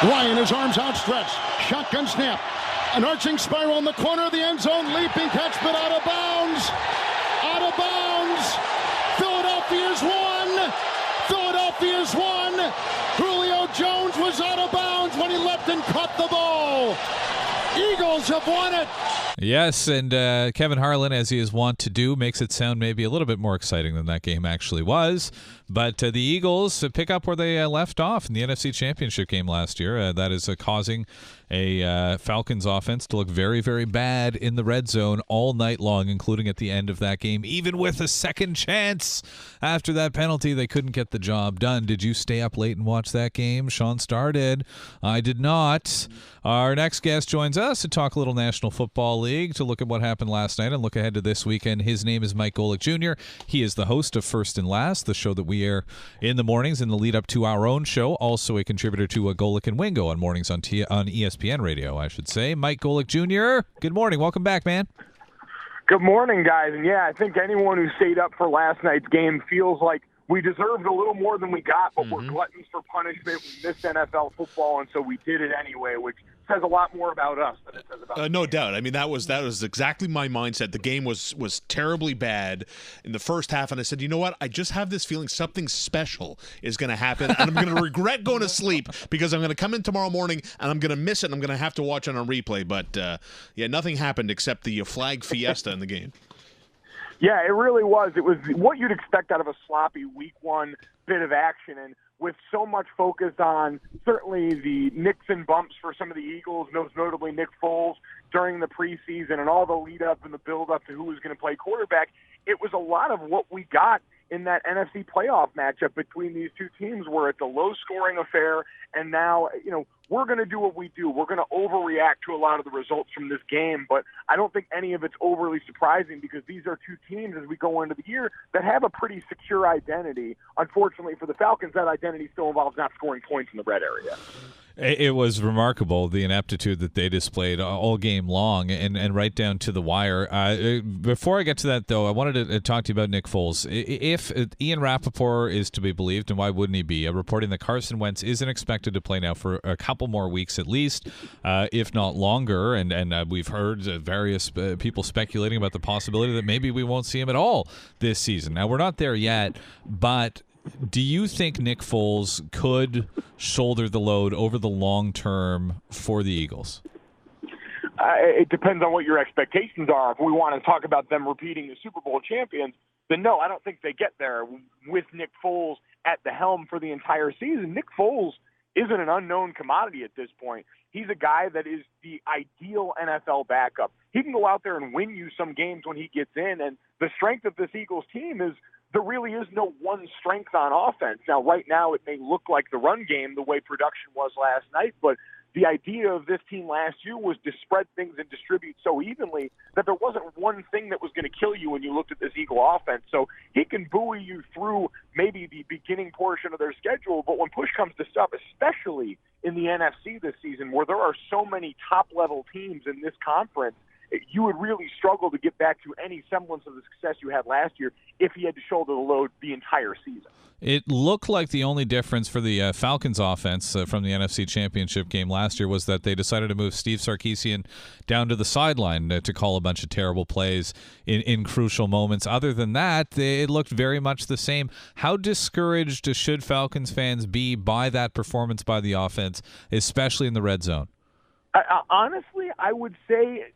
Ryan, his arms outstretched. Shotgun snap. An arching spiral in the corner of the end zone. Leaping catch, but out of bounds. Out of bounds. Philadelphia's won. Philadelphia's won. Julio Jones was out of bounds when he leapt and caught the ball. Eagles have won it. Yes, and Kevin Harlan, as he is wont to do, makes it sound maybe a little bit more exciting than that game actually was. But the Eagles pick up where they left off in the NFC Championship game last year. That is causing a Falcons offense to look very, very bad in the red zone all night long, including at the end of that game. Even with a second chance after that penalty, they couldn't get the job done. Did you stay up late and watch that game? Sean Starr did. I did not. Our next guest joins us to talk a little National Football League, to look at what happened last night and look ahead to this weekend. His name is Mike Golic Jr. He is the host of First and Last, the show that we air in the mornings in the lead up to our own show. Also a contributor to Golic and Wingo on mornings on ESPN Radio, I should say. Mike Golic Jr., good morning. Welcome back, man. Good morning, guys. And yeah, I think anyone who stayed up for last night's game feels like we deserved a little more than we got, but we're gluttons for punishment. We missed NFL football, and so we did it anyway, which says a lot more about us than it says about no doubt. I mean, that was exactly my mindset. The game was terribly bad in the first half, and I said, you know what? I just have this feeling something special is going to happen, and I'm going to regret going to sleep because I'm going to come in tomorrow morning, and I'm going to miss it, and I'm going to have to watch it on replay. But, yeah, nothing happened except the flag fiesta in the game. Yeah, it really was. It was what you'd expect out of a sloppy week one bit of action. And with so much focus on certainly the nicks and bumps for some of the Eagles, most notably Nick Foles, during the preseason and all the lead-up and the build-up to who was going to play quarterback, it was a lot of what we got in that NFC playoff matchup between these two teams, where it's a low-scoring affair, and now, we're going to do what we do. We're going to overreact to a lot of the results from this game, but I don't think any of it's overly surprising because these are two teams as we go into the year that have a pretty secure identity. Unfortunately for the Falcons, that identity still involves not scoring points in the red area. It was remarkable, the ineptitude that they displayed all game long and right down to the wire. Before I get to that, though, I wanted to talk to you about Nick Foles. If Ian Rappaport is to be believed, and why wouldn't he be, reporting that Carson Wentz isn't expected to play now for a couple more weeks at least, if not longer, and we've heard various people speculating about the possibility that maybe we won't see him at all this season. Now, we're not there yet, but do you think Nick Foles could shoulder the load over the long term for the Eagles? It depends on what your expectations are. If we want to talk about them repeating the Super Bowl champions, then no, I don't think they get there with Nick Foles at the helm for the entire season. Nick Foles isn't an unknown commodity at this point. He's a guy that is the ideal NFL backup. He can go out there and win you some games when he gets in, and the strength of this Eagles team is there really is no one strength on offense. Now, right now, it may look like the run game, the way production was last night, but the idea of this team last year was to spread things and distribute so evenly that there wasn't one thing that was going to kill you when you looked at this Eagle offense. So he can buoy you through maybe the beginning portion of their schedule, but when push comes to shove, especially in the NFC this season, where there are so many top-level teams in this conference, you would really struggle to get back to any semblance of the success you had last year if he had to shoulder the load the entire season. It looked like the only difference for the Falcons offense from the NFC Championship game last year was that they decided to move Steve Sarkisian down to the sideline to call a bunch of terrible plays in crucial moments. Other than that, it looked very much the same. How discouraged should Falcons fans be by that performance by the offense, especially in the red zone? Honestly, I would say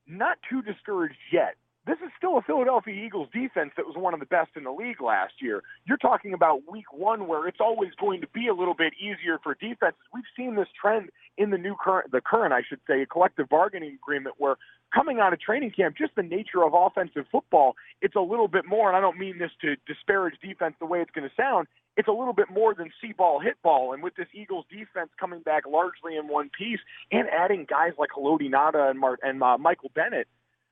not too discouraged yet. This is still a Philadelphia Eagles defense that was one of the best in the league last year. You're talking about week one where it's always going to be a little bit easier for defenses. We've seen this trend in the current, collective bargaining agreement where coming out of training camp, just the nature of offensive football, it's a little bit more, and I don't mean this to disparage defense the way it's going to sound, it's a little bit more than see ball, hit ball. And with this Eagles defense coming back largely in one piece and adding guys like Haloti Ngata and Michael Bennett,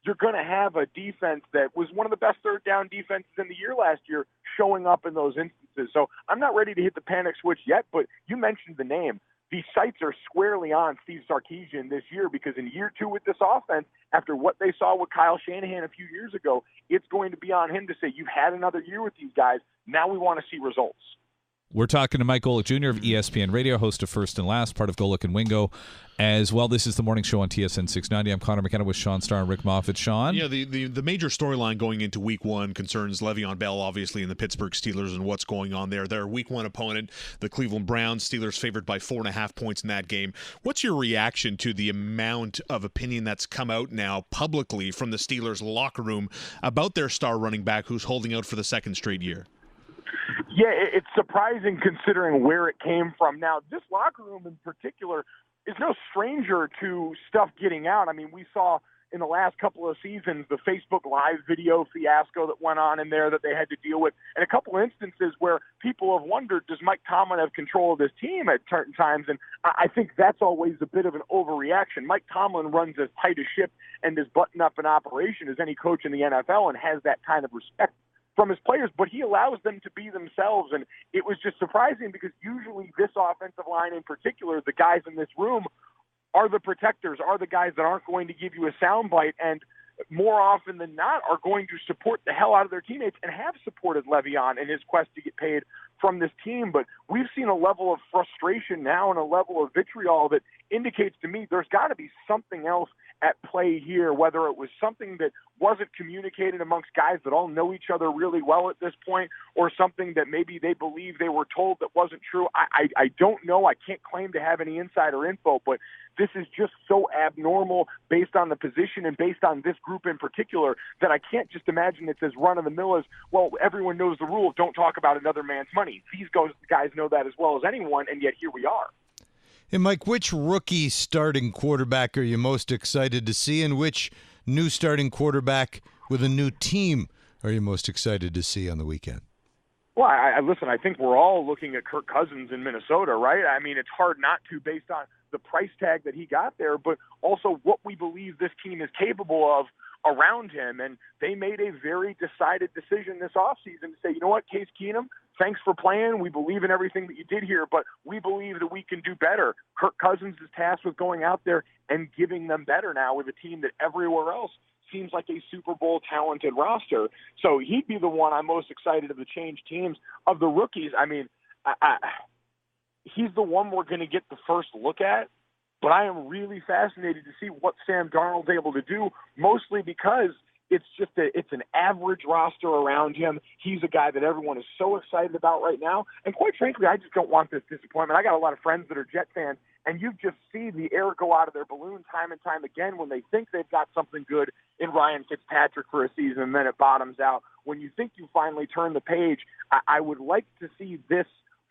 you're going to have a defense that was one of the best third down defenses in the year last year showing up in those instances. So I'm not ready to hit the panic switch yet, but you mentioned the name. The sights are squarely on Steve Sarkisian this year because in year two with this offense, after what they saw with Kyle Shanahan a few years ago, it's going to be on him to say, you've had another year with these guys. Now we want to see results. We're talking to Mike Golic Jr. of ESPN Radio, host of First and Last, part of Golic and Wingo as well. This is the morning show on TSN 690. I'm Connor McKenna with Sean Starr and Rick Moffitt. Sean? Yeah, the major storyline going into Week 1 concerns Le'Veon Bell, obviously, and the Pittsburgh Steelers and what's going on there. Their Week 1 opponent, the Cleveland Browns, Steelers favored by 4.5 points in that game. What's your reaction to the amount of opinion that's come out now publicly from the Steelers locker room about their star running back who's holding out for the second straight year? Yeah, it's surprising considering where it came from. Now, this locker room in particular is no stranger to stuff getting out. I mean, we saw in the last couple of seasons the Facebook Live video fiasco that went on in there that they had to deal with, and a couple of instances where people have wondered, does Mike Tomlin have control of this team at certain times? And I think that's always a bit of an overreaction. Mike Tomlin runs as tight a ship and as button-up an operation as any coach in the NFL and has that kind of respect from his players, but he allows them to be themselves. And it was just surprising because usually this offensive line in particular, the guys in this room are the protectors, are the guys that aren't going to give you a soundbite, and more often than not are going to support the hell out of their teammates and have supported Le'Veon in his quest to get paid from this team. But we've seen a level of frustration now and a level of vitriol that indicates to me there's got to be something else at play here, whether it was something that wasn't communicated amongst guys that all know each other really well at this point, or something that maybe they believe they were told that wasn't true. I don't know. I can't claim to have any insider info, but this is just so abnormal based on the position and based on this group in particular that I can't just imagine it's as run-of-the-mill as, well, everyone knows the rule, don't talk about another man's money. These guys know that as well as anyone, and yet here we are. Hey, Mike, which rookie starting quarterback are you most excited to see, and which new starting quarterback with a new team are you most excited to see on the weekend? Well, listen, I think we're all looking at Kirk Cousins in Minnesota, right? I mean, it's hard not to based on the price tag that he got there, but also what we believe this team is capable of around him. And they made a very decided decision this offseason to say, you know what, Case Keenum, thanks for playing. We believe in everything that you did here, but we believe that we can do better. Kirk Cousins is tasked with going out there and giving them better now with a team that everywhere else seems like a Super Bowl talented roster. So he'd be the one I'm most excited of the change teams. Of the rookies, I mean, he's the one we're going to get the first look at, but I am really fascinated to see what Sam Darnold's able to do, mostly because it's an average roster around him. He's a guy that everyone is so excited about right now. And quite frankly, I just don't want this disappointment. I got a lot of friends that are Jet fans, and you just see the air go out of their balloon time and time again when they think they've got something good in Ryan Fitzpatrick for a season, and then it bottoms out. When you think you finally turn the page, I would like to see this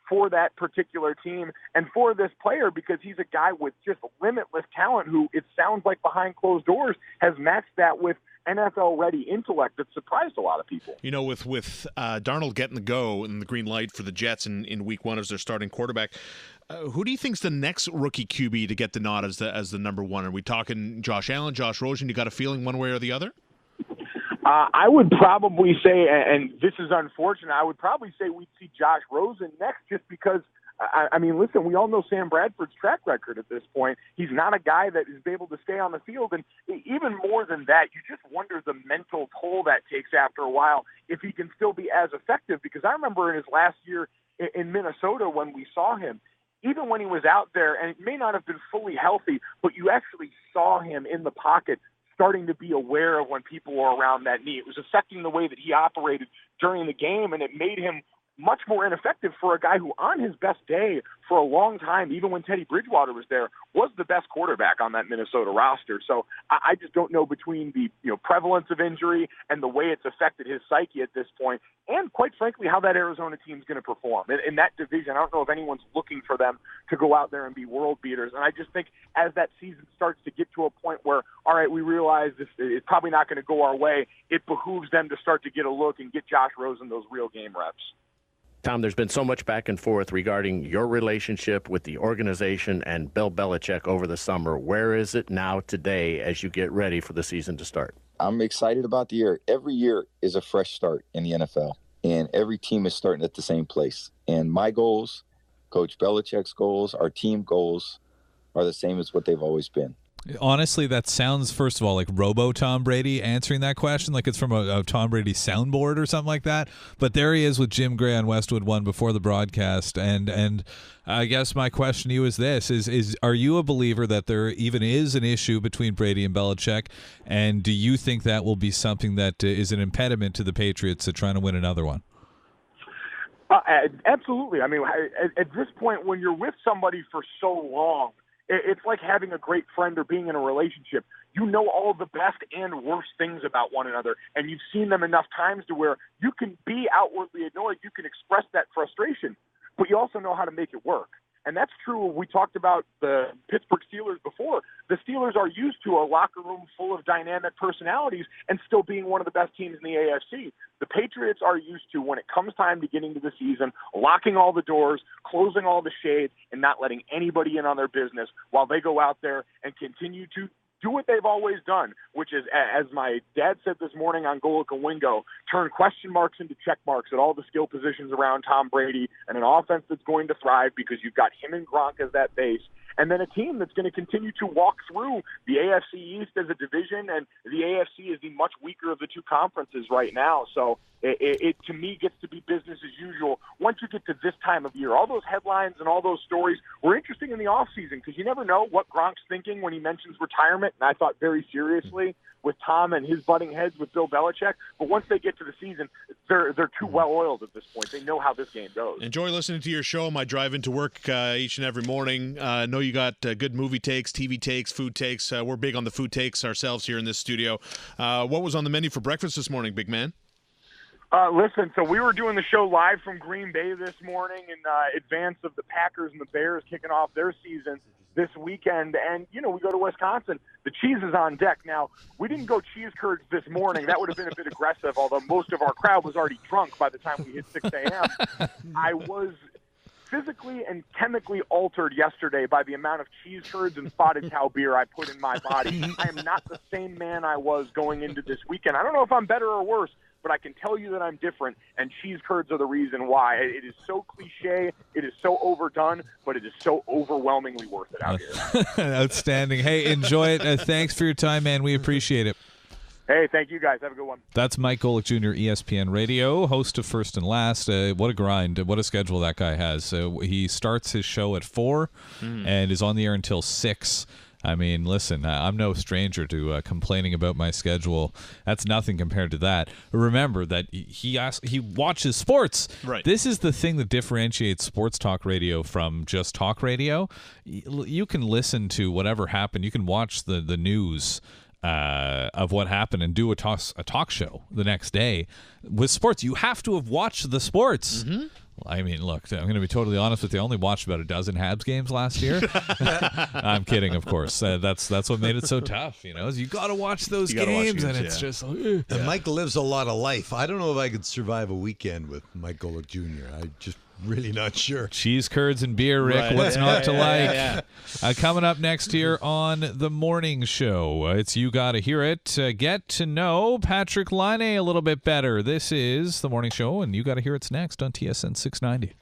for that particular team and for this player, because he's a guy with just limitless talent who, it sounds like behind closed doors, has matched that with NFL-ready intellect that surprised a lot of people. You know, with Darnold getting the go and the green light for the Jets in Week 1 as their starting quarterback, who do you think's the next rookie QB to get the nod as the number one? Are we talking Josh Allen, Josh Rosen? You got a feeling one way or the other? I would probably say, and this is unfortunate, I would probably say we'd see Josh Rosen next, just because, I mean, listen, we all know Sam Bradford's track record at this point. He's not a guy that is able to stay on the field, and even more than that, you just wonder the mental toll that takes after a while, if he can still be as effective, because I remember in his last year in Minnesota when we saw him, even when he was out there, and it may not have been fully healthy, but you actually saw him in the pocket starting to be aware of when people were around that knee. It was affecting the way that he operated during the game, and it made him much more ineffective for a guy who on his best day for a long time, even when Teddy Bridgewater was there, was the best quarterback on that Minnesota roster. So I just don't know, between the prevalence of injury and the way it's affected his psyche at this point, and quite frankly, how that Arizona team's going to perform. In that division, I don't know if anyone's looking for them to go out there and be world beaters. And I just think as that season starts to get to a point where, all right, we realize this is probably not going to go our way, it behooves them to start to get a look and get Josh Rosen those real game reps. Tom, there's been so much back and forth regarding your relationship with the organization and Bill Belichick over the summer. Where is it now today as you get ready for the season to start? I'm excited about the year. Every year is a fresh start in the NFL, and every team is starting at the same place. And my goals, Coach Belichick's goals, our team goals are the same as what they've always been. Honestly, that sounds, first of all, like Robo Tom Brady answering that question, like it's from a Tom Brady soundboard or something like that. But there he is with Jim Gray on Westwood One before the broadcast. And I guess my question to you is this: is are you a believer that there even is an issue between Brady and Belichick? And do you think that will be something that is an impediment to the Patriots trying to win another one? Absolutely. I mean, at this point, when you're with somebody for so long, it's like having a great friend or being in a relationship. You know all the best and worst things about one another, and you've seen them enough times to where you can be outwardly annoyed. You can express that frustration, but you also know how to make it work. And that's true. We talked about the Pittsburgh Steelers before. The Steelers are used to a locker room full of dynamic personalities and still being one of the best teams in the AFC. The Patriots are used to, when it comes time to getting to the season, locking all the doors, closing all the shades, and not letting anybody in on their business while they go out there and continue to do what they've always done, which is, as my dad said this morning on Golic Jr, turn question marks into check marks at all the skill positions around Tom Brady, and an offense that's going to thrive because you've got him and Gronk as that base, and then a team that's going to continue to walk through the AFC East as a division, and the AFC is the much weaker of the two conferences right now. So it to me gets to be business as usual once you get to this time of year. All those headlines and all those stories were interesting in the offseason because you never know what Gronk's thinking when he mentions retirement, and I thought very seriously with Tom and his butting heads with Bill Belichick. But once they get to the season, they're too well-oiled at this point. They know how this game goes. Enjoy listening to your show on my drive into work each and every morning. I know you got good movie takes, TV takes, food takes. We're big on the food takes ourselves here in this studio. What was on the menu for breakfast this morning, big man? Listen, so we were doing the show live from Green Bay this morning in advance of the Packers and the Bears kicking off their season this weekend. And, you know, we go to Wisconsin. The cheese is on deck. Now, we didn't go cheese curds this morning. That would have been a bit aggressive, although most of our crowd was already drunk by the time we hit 6 a.m. I was physically and chemically altered yesterday by the amount of cheese curds and spotted cow beer I put in my body. I am not the same man I was going into this weekend. I don't know if I'm better or worse, but I can tell you that I'm different, and cheese curds are the reason why. It is so cliche, it is so overdone, but it is so overwhelmingly worth it out here. Outstanding. Hey, enjoy it. Thanks for your time, man. We appreciate it. Hey, thank you, guys. Have a good one. That's Mike Golic Jr., ESPN Radio, host of First and Last. What a grind. What a schedule that guy has. He starts his show at 4 and is on the air until 6. I mean, listen, I'm no stranger to complaining about my schedule. That's nothing compared to that. Remember that he watches sports. Right. This is the thing that differentiates sports talk radio from just talk radio. You can listen to whatever happened. You can watch the news of what happened and do a talk show the next day. With sports, you have to have watched the sports. Mm-hmm. I mean, look, I'm going to be totally honest with you. I only watched about a dozen Habs games last year. I'm kidding, of course. That's what made it so tough. You know, is you got to watch those games, and it's just. And Mike lives a lot of life. I don't know if I could survive a weekend with Mike Golic Jr. I'm just really not sure. Cheese curds and beer, Rick. Right. What's not to like? Coming up next here on the morning show, it's You Gotta Hear It. Get to know Patrick Laine a little bit better. This is the morning show, and You Gotta Hear It's next on TSN 690.